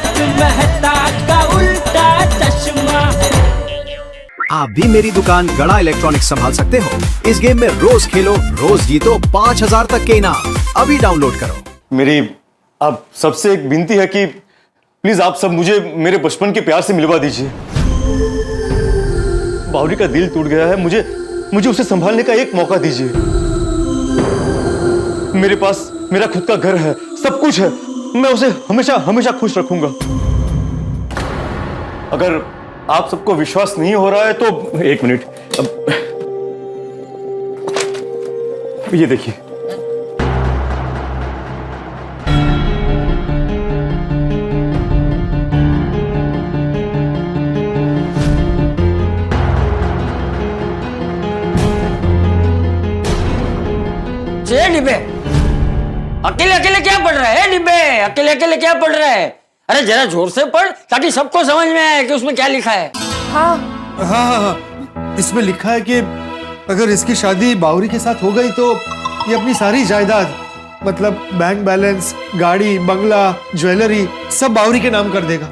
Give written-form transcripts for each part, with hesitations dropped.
तारक मेहता का उल्टा चश्मा। आप भी मेरी दुकान गड़ा इलेक्ट्रॉनिक्स संभाल सकते हो। इस गेम में रोज खेलो, रोज जीतो 5000 तक के इनाम। अभी डाउनलोड करो। मेरी आप सबसे एक विनती है कि प्लीज आप सब मुझे मेरे बचपन के प्यार से मिलवा दीजिए। बावरी का दिल टूट गया है, मुझे उसे संभालने का एक मौका दीजिए। मेरे पास मेरा खुद का घर है, सब कुछ है, मैं उसे हमेशा हमेशा खुश रखूंगा। अगर आप सबको विश्वास नहीं हो रहा है तो एक मिनट, अब ये देखिए। डिब्बे अकेले अकेले क्या पढ़ रहा है? डिब्बे अकेले अकेले क्या पढ़ रहा है? अरे जरा जोर से पढ़ ताकि सबको समझ में आए कि उसमें क्या लिखा है। हाँ, इसमें लिखा है कि अगर इसकी शादी बावरी के साथ हो गई तो ये अपनी सारी जायदाद, मतलब बैंक बैलेंस, गाड़ी, बंगला, ज्वेलरी सब बावरी के नाम कर देगा।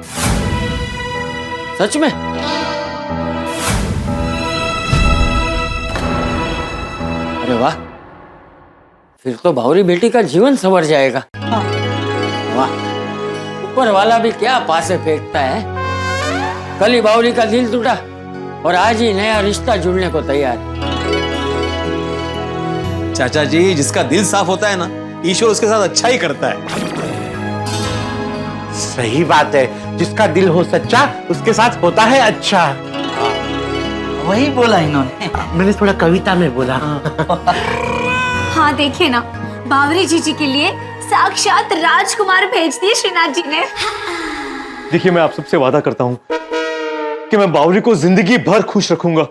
सच में? अरे वाह, फिर तो बावरी बेटी का जीवन संवर जाएगा। वाह, ऊपर वाला भी क्या पासे फेंकता है। कल ही बावरी का दिल टूटा और आज ही नया रिश्ता जुड़ने को तैयार। चाचा जी, जिसका दिल साफ होता है ना, ईश्वर उसके साथ अच्छा ही करता है। सही बात है, जिसका दिल हो सच्चा उसके साथ होता है अच्छा। वही बोला इन्होंने। मैंने थोड़ा कविता में बोला। हाँ देखिए ना, बावरी जीजी के लिए साक्षात राजकुमार भेज दिए श्रीनाथ जी ने। देखिए, मैं आप सबसे वादा करता हूं कि मैं बावरी को जिंदगी भर खुश रखूंगा।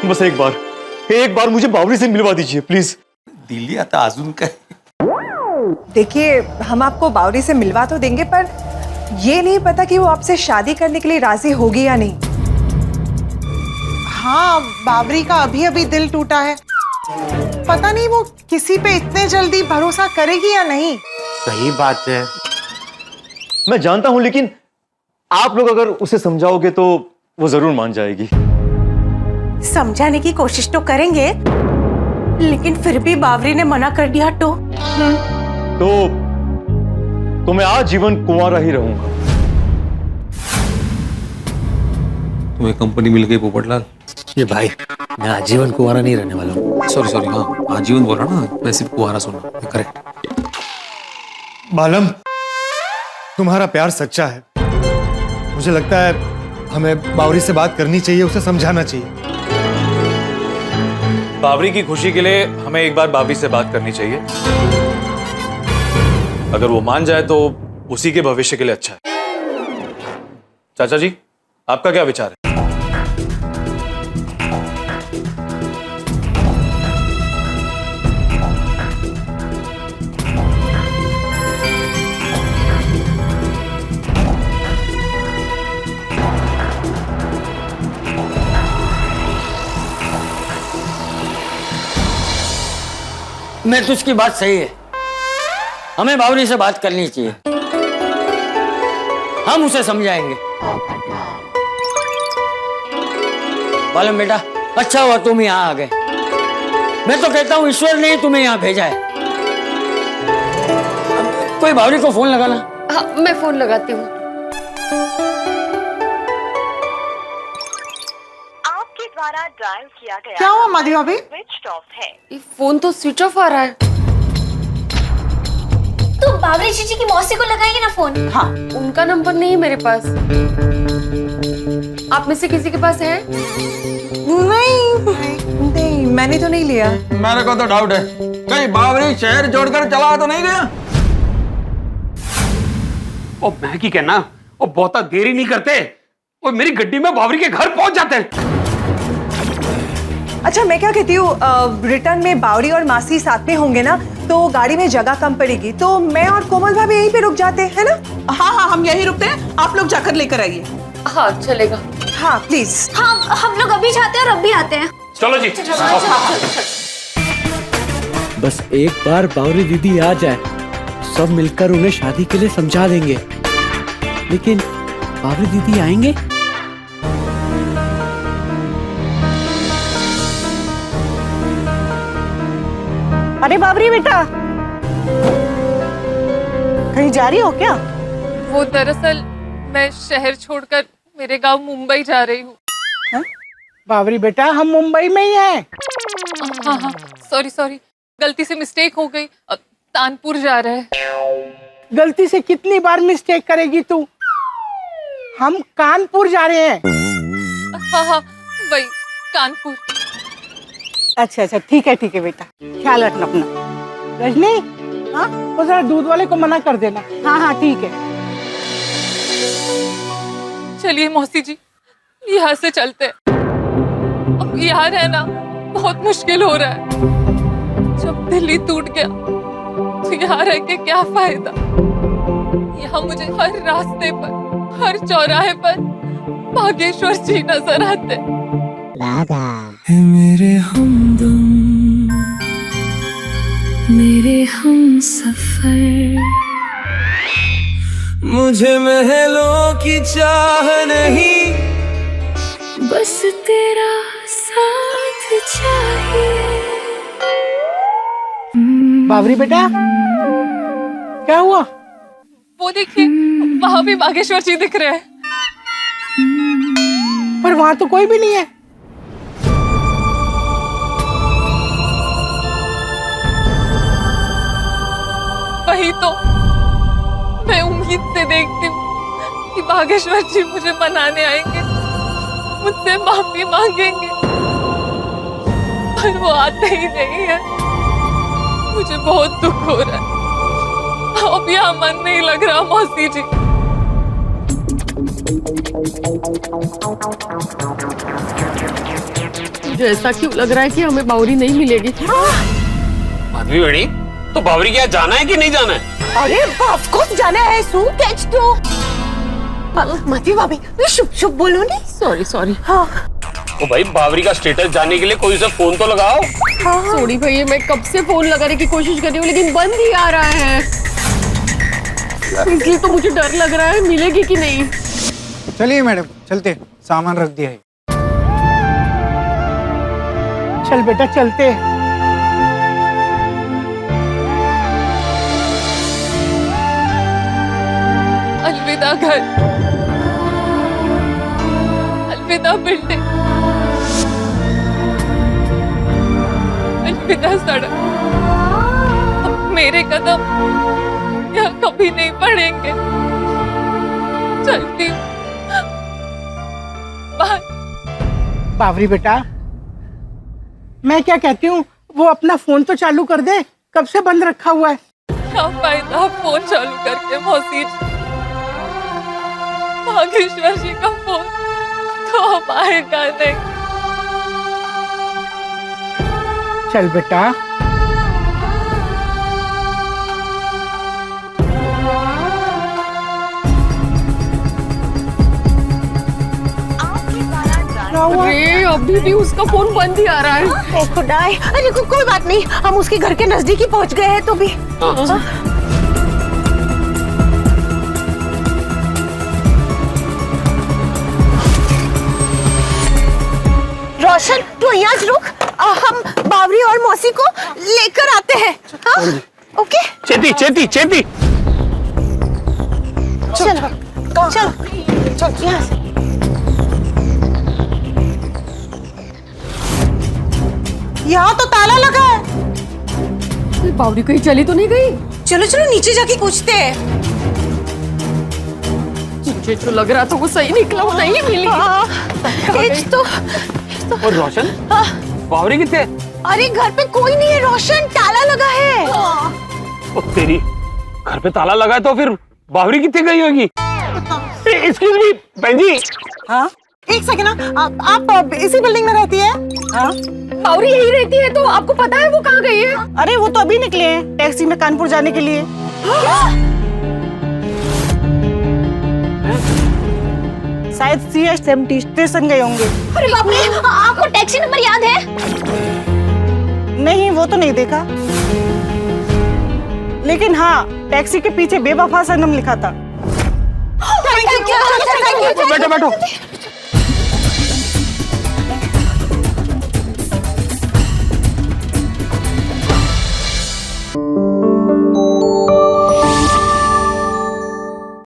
बस एक बार मुझे बावरी से मिलवा दीजिए प्लीज। दिल्ली आता अजून काय? देखिए, हम आपको बावरी से मिलवा तो देंगे, पर ये नहीं पता कि वो आपसे शादी करने के लिए राजी होगी या नहीं। हाँ, बावरी का अभी अभी दिल टूटा है, पता नहीं वो किसी पे इतने जल्दी भरोसा करेगी या नहीं। सही बात है। मैं जानता हूं, लेकिन आप लोग अगर उसे समझाओगे तो वो जरूर मान जाएगी। समझाने की कोशिश तो करेंगे, लेकिन फिर भी बावरी ने मना कर दिया तो मैं आजीवन कुंवारा ही रहूंगा। तुम्हें कंपनी मिल गई पोपटलाल। ये भाई, मैं आजीवन कुंवारा नहीं रहने वाला हूँ। सॉरी, हाँ आजीवन बोला ना, मैं सिर्फ कुंवारा सुना। करेक्ट। बालम, तुम्हारा प्यार सच्चा है। मुझे लगता है हमें बावरी से बात करनी चाहिए, उसे समझाना चाहिए। बावरी की खुशी के लिए हमें एक बार बावरी से बात करनी चाहिए। अगर वो मान जाए तो उसी के भविष्य के लिए अच्छा है। चाचा जी, आपका क्या विचार है? मैं तुझकी बात सही है, हमें बावरी से बात करनी चाहिए। हम उसे समझाएंगे। बालम बेटा, अच्छा हुआ तुम यहाँ आ गए। मैं तो कहता हूँ ईश्वर ने तुम्हें यहाँ भेजा है। कोई बावरी को फोन लगाना। हाँ, मैं फोन लगाती हूँ। आपके द्वारा डायल किया गया क्या हुआ माधवी भाभी? स्विच ऑफ है। ये फोन तो स्विच ऑफ आ रहा है। तो बावरी जीजी की मौसी को लगाएंगे ना फोन। हाँ, उनका नंबर नहीं है मेरे पास। आप में से किसी के पास है? नहीं, मैंने तो नहीं लिया। मेरे को तो डाउट है, कहीं बावरी शहर छोड़कर चला तो नहीं गया। ओ मैं की कहना, ओ बहुत देरी नहीं करते, ओ मेरी गड्डी में बावरी के घर पहुंच जाते हैं। अच्छा, मैं क्या कहती हूँ, रिटर्न में बावरी और मासी साथ में होंगे ना, तो गाड़ी में जगह कम पड़ेगी, तो मैं और कोमल भाभी यहीं पे रुक जाते हैं ना। हाँ, हम यहीं रुकते हैं, आप लोग जाकर लेकर आइए। हाँ चलेगा। हाँ प्लीज। हाँ, हम लोग अभी जाते हैं और अभी आते हैं। चलो जी। बस एक बार बावरी दीदी आ जाए, सब मिलकर उन्हें शादी के लिए समझा देंगे। लेकिन बाबरी दीदी आएंगे? अरे बाबरी बेटा, कहीं जा रही हो क्या? वो दरअसल मैं शहर छोड़कर मेरे गांव मुंबई जा रही हूँ। बाबरी बेटा, हम मुंबई में ही हैं। हाँ हाँ, सॉरी सॉरी, गलती से मिस्टेक हो गई। तानपुर जा रहे हैं। गलती से कितनी बार मिस्टेक करेगी तू? हम कानपुर जा रहे हैं। हाँ हाँ, वही कानपुर। अच्छा अच्छा, ठीक है बेटा, ख्याल रखना अपना। रजनी, हाँ वो जरा दूध वाले को मना कर देना। हाँ हाँ ठीक है। चलिए मौसी जी, यहाँ से चलते हैं। अब यहाँ रहना बहुत मुश्किल हो रहा है। जब दिल्ली टूट गया तो यहाँ रह के क्या फायदा। यहाँ मुझे हर रास्ते पर, हर चौराहे पर बागेश्वर जी नजर आते। मेरे हमदम, मेरे हमसफर, मुझे महलों की चाह नहीं, बस तेरा साथ चाहिए। बाबरी बेटा, क्या हुआ? वो देखिए, वहां भी बागेश्वर जी दिख रहे हैं। पर वहां तो कोई भी नहीं है। वही तो मैं उम्मीद से देखती हूँ कि बागेश्वर जी मुझे मनाने आएंगे, मुझसे माफी मांगेंगे, पर वो आते ही नहीं है। मुझे बहुत दुख हो रहा है। अब यहाँ मन नहीं लग रहा मौसी जी। मुझे ऐसा क्यों लग रहा है कि हमें बावरी नहीं मिलेगी? माधवी बड़ी, तो बावरी क्या जाना है कि नहीं जाना है? अरे ऑफ कोर्स जाना है। सू कैच तो मती भाभी, शुभ शुभ बोलो नहीं। Sorry sorry. हाँ तो भाई बावरी का स्टेटस जानने के लिए कोई उसे फोन तो लगाओ। सॉरी भैया, मैं कब से फोन लगाने की कोशिश कर रही हूँ लेकिन बंद ही आ रहा है। इसलिए तो मुझे डर लग रहा है मिलेगी कि नहीं। चलिए मैडम, चलते, सामान रख दिया है। चल बेटा चलते। अलविदा घर, अलविदा बिल्डिंग, अलविदा सड़क। अब मेरे कदम यहाँ कभी नहीं बढ़ेंगे। चलती हूँ। बाय। बाबरी बेटा, मैं क्या कहती हूँ, वो अपना फोन तो चालू कर दे, कब से बंद रखा हुआ है। क्या फायदा फोन चालू करके मौसी जी? बागेश्वर जी का फोन तो अब आएगा नहीं। चल बेटा। अरे अभी भी उसका फोन बंद ही आ रहा है। ओ खुदाई, अरे कोई बात नहीं, हम उसके घर के नजदीक ही पहुंच गए हैं तो भी। रोशन, तू यहाँ रुक, हम बावरी और मौसी को लेकर आते हैं। हाँ? ओके। चेती चेती चेती। चलो चलो चलो यहाँ से। यहाँ तो ताला लगा है। बावरी कहीं चली तो नहीं गई? चलो चलो नीचे जाके पूछते हैं। मुझे तो लग रहा था वो सही निकला, वो नहीं मिली। और रोशन, बावरी कितने? अरे घर पे कोई नहीं है रोशन, ताला लगा है। ओ तेरी, घर पे ताला लगा है तो फिर बावरी कितने गई होगी? एक्सक्यूज मी बहन जी। हाँ एक सेकंड, आप इसी बिल्डिंग में रहती है? हाँ बावरी यही रहती है, तो आपको पता है वो कहाँ गई है? अरे वो तो अभी निकले हैं टैक्सी में कानपुर जाने के लिए। शायद CH-70 स्टेशन गए होंगे। अरे बाप रे, आपको टैक्सी नंबर याद है? नहीं वो तो नहीं देखा, लेकिन हाँ टैक्सी के पीछे बेवफा सनम लिखा था। Thank you. बैठो बैठो।